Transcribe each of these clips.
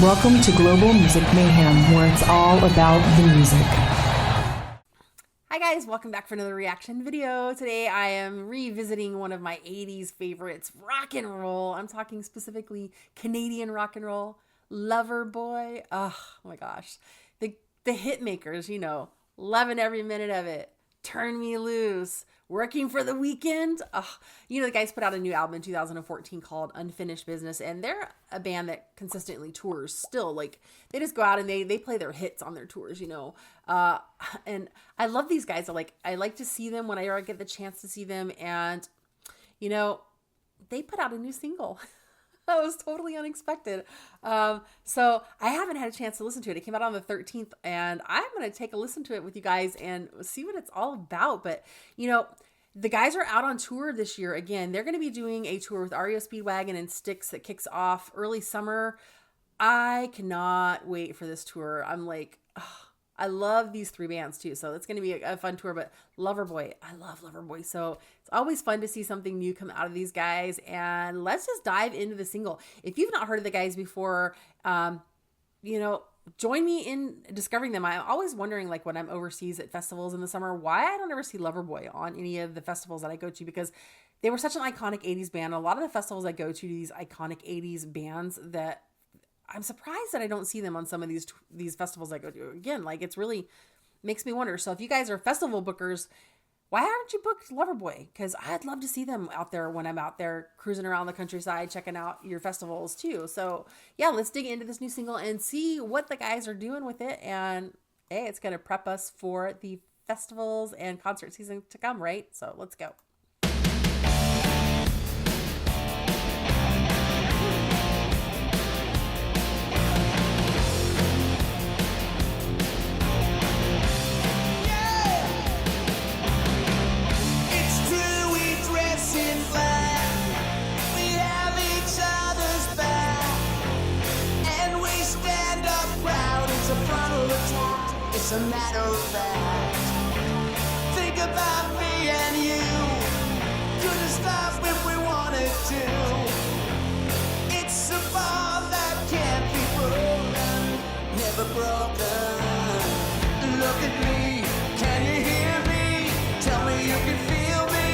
Welcome to Global Music Mayhem, where it's all about the music. Hi guys, welcome back for another reaction video. Today I am revisiting one of my 80s favorites, rock and roll. I'm talking specifically Canadian rock and roll, Loverboy. Oh my gosh. The hit makers, you know, loving every minute of it. Turn Me Loose, Working for the Weekend. You know, the guys put out a new album in 2014 called Unfinished Business, and they're a band that consistently tours still. Like, they just go out and they play their hits on their tours, you know. And I love these guys. I like to see them whenever I get the chance to see them. And, you know, they put out a new single. That was totally unexpected. So I haven't had a chance to listen to it. It came out on the 13th, and I'm going to take a listen to it with you guys and see what it's all about. But, you know, the guys are out on tour this year. Again, they're going to be doing a tour with REO Speedwagon and Styx that kicks off early summer. I cannot wait for this tour. I'm like, I love these three bands too, so it's going to be a fun tour. But Loverboy, I love Loverboy, so it's always fun to see something new come out of these guys. And let's just dive into the single. If you've not heard of the guys before, you know, join me in discovering them. I'm always wondering, like, when I'm overseas at festivals in the summer, why I don't ever see Loverboy on any of the festivals that I go to, because they were such an iconic 80s band. A lot of the festivals I go to, these iconic 80s bands, that I'm surprised that I don't see them on some of these festivals I go to. Again, like, it's really makes me wonder. So if you guys are festival bookers, why haven't you booked Loverboy? Because I'd love to see them out there when I'm out there cruising around the countryside, checking out your festivals too. So yeah, let's dig into this new single and see what the guys are doing with it. And hey, it's going to prep us for the festivals and concert season to come, right? So let's go. It's a matter of fact. Think about me and you. Couldn't stop if we wanted to. It's a bond that can't be broken, never broken. Look at me, can you hear me? Tell me you can feel me.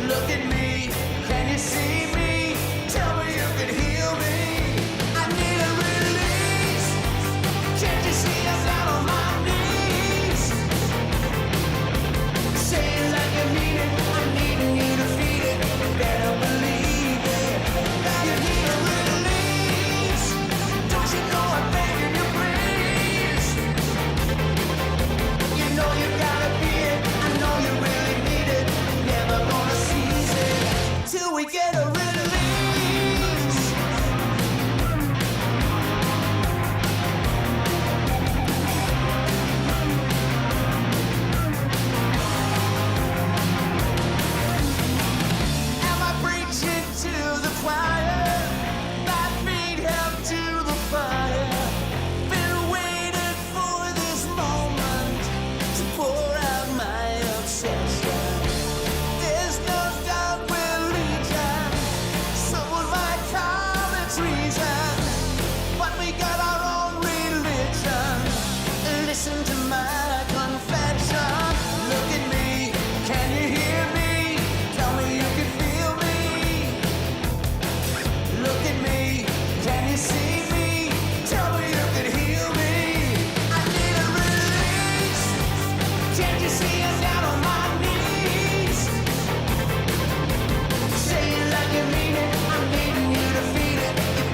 Look at me, can you see me? Tell me you can heal me. I need a release. Can't you see I'm down on my knees? Say it like you mean it. I'm needing you to feed it. You better believe it. Now you need a release. Don't you know I'm begging you, please? You know you gotta be it. I know you really need it. Never gonna seize it till we get a release.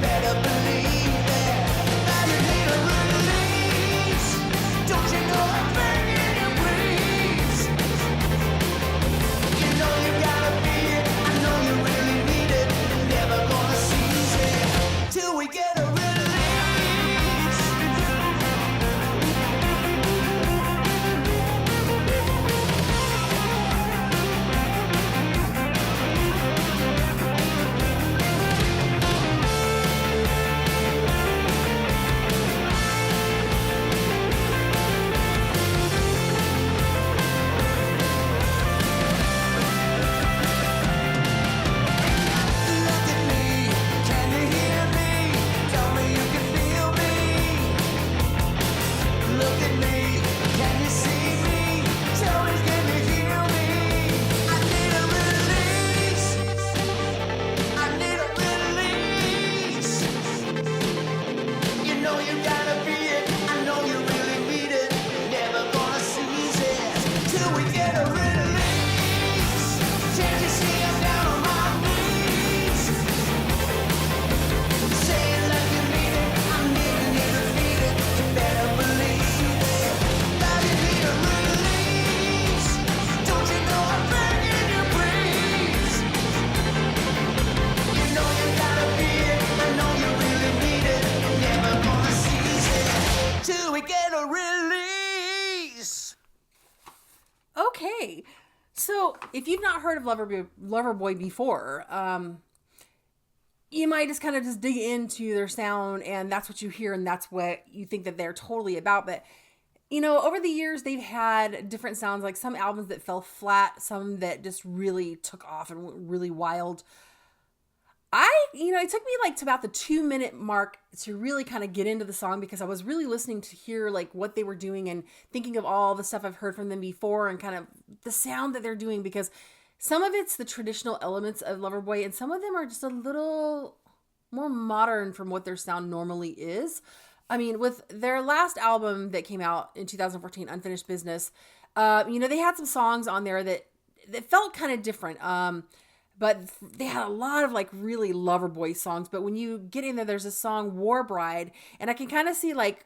Better So if you've not heard of Loverboy before, you might just kind of just dig into their sound and that's what you hear and that's what you think that they're totally about. But, over the years, they've had different sounds, like some albums that fell flat, some that just really took off and went really wild. It took me like to about the 2-minute mark to really kind of get into the song because I was really listening to hear like what they were doing and thinking of all the stuff I've heard from them before and kind of the sound that they're doing, because some of it's the traditional elements of Loverboy and some of them are just a little more modern from what their sound normally is. I mean, with their last album that came out in 2014, Unfinished Business, they had some songs on there that felt kind of different. But they had a lot of like really Loverboy songs. But when you get in there, there's a song War Bride. And I can kind of see like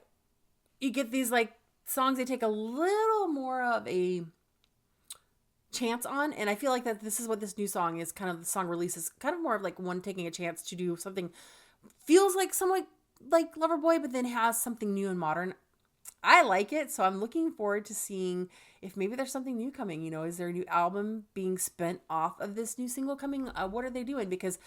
you get these like songs they take a little more of a chance on. And I feel like that this is what this new song is. Kind of the song release is kind of more of like one taking a chance to do something feels like somewhat like Loverboy, but then has something new and modern. I like it, so I'm looking forward to seeing if maybe there's something new coming. Is there a new album being spent off of this new single coming? What are they doing? Because,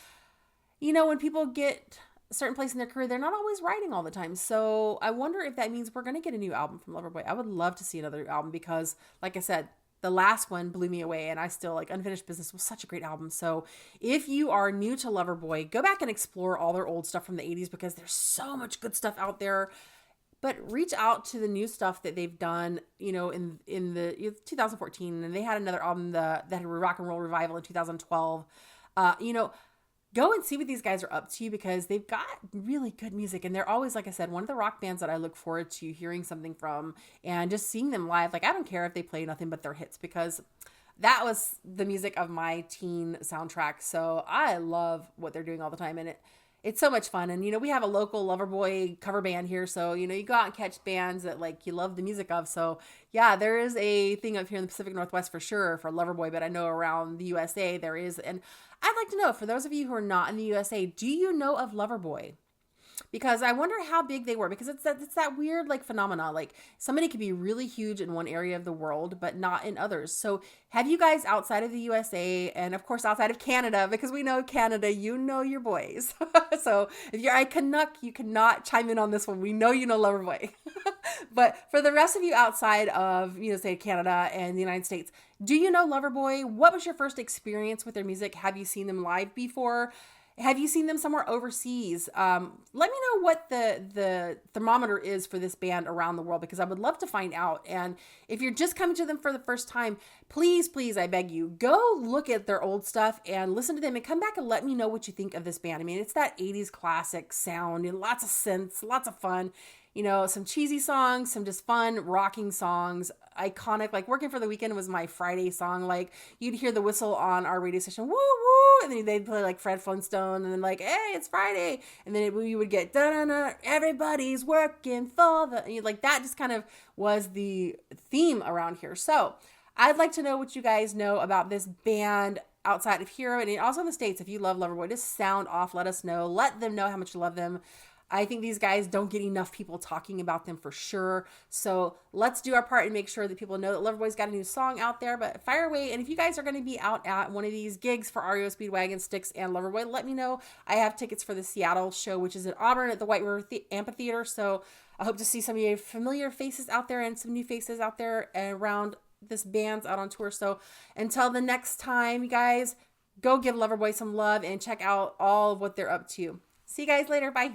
when people get a certain place in their career, they're not always writing all the time. So I wonder if that means we're going to get a new album from Loverboy. I would love to see another album because, like I said, the last one blew me away, and I still like Unfinished Business was such a great album. So if you are new to Loverboy, go back and explore all their old stuff from the 80s because there's so much good stuff out there. But reach out to the new stuff that they've done, in the 2014, and they had another album that had a rock and roll revival in 2012. Go and see what these guys are up to because they've got really good music, and they're always, like I said, one of the rock bands that I look forward to hearing something from and just seeing them live. Like I don't care if they play nothing but their hits because that was the music of my teen soundtrack. So I love what they're doing all the time, and it's so much fun. And, we have a local Loverboy cover band here. So, you go out and catch bands that like you love the music of. So yeah, there is a thing up here in the Pacific Northwest for sure for Loverboy, but I know around the USA there is. And I'd like to know, for those of you who are not in the USA, do you know of Loverboy? Because I wonder how big they were, because it's that weird like phenomena. Like somebody could be really huge in one area of the world, but not in others. So have you guys outside of the USA and of course outside of Canada, because we know Canada, your boys. So if you're a Canuck, you cannot chime in on this one. We know you know Loverboy. But for the rest of you outside of, say Canada and the United States, do you know Loverboy? What was your first experience with their music? Have you seen them live before? Have you seen them somewhere overseas? Let me know what the thermometer is for this band around the world, because I would love to find out. And if you're just coming to them for the first time, please, I beg you, go look at their old stuff and listen to them and come back and let me know what you think of this band. I mean, it's that 80s classic sound and lots of synths, lots of fun. Some cheesy songs, some just fun rocking songs, iconic. Like Working for the Weekend was my Friday song. Like you'd hear the whistle on our radio station, woo woo, and then they'd play like Fred Flintstone, and then like, hey, it's Friday, and then you would get da da da, everybody's working for the, like that just kind of was the theme around here. So I'd like to know what you guys know about this band outside of here and also in the States. If you love Loverboy, just sound off, let us know, let them know how much you love them. I think these guys don't get enough people talking about them for sure. So let's do our part and make sure that people know that Loverboy's got a new song out there. But fire away. And if you guys are going to be out at one of these gigs for REO Speedwagon, Styx, and Loverboy, let me know. I have tickets for the Seattle show, which is in Auburn at the White River Amphitheater. So I hope to see some of your familiar faces out there and some new faces out there around this band's out on tour. So until the next time, you guys, go give Loverboy some love and check out all of what they're up to. See you guys later. Bye.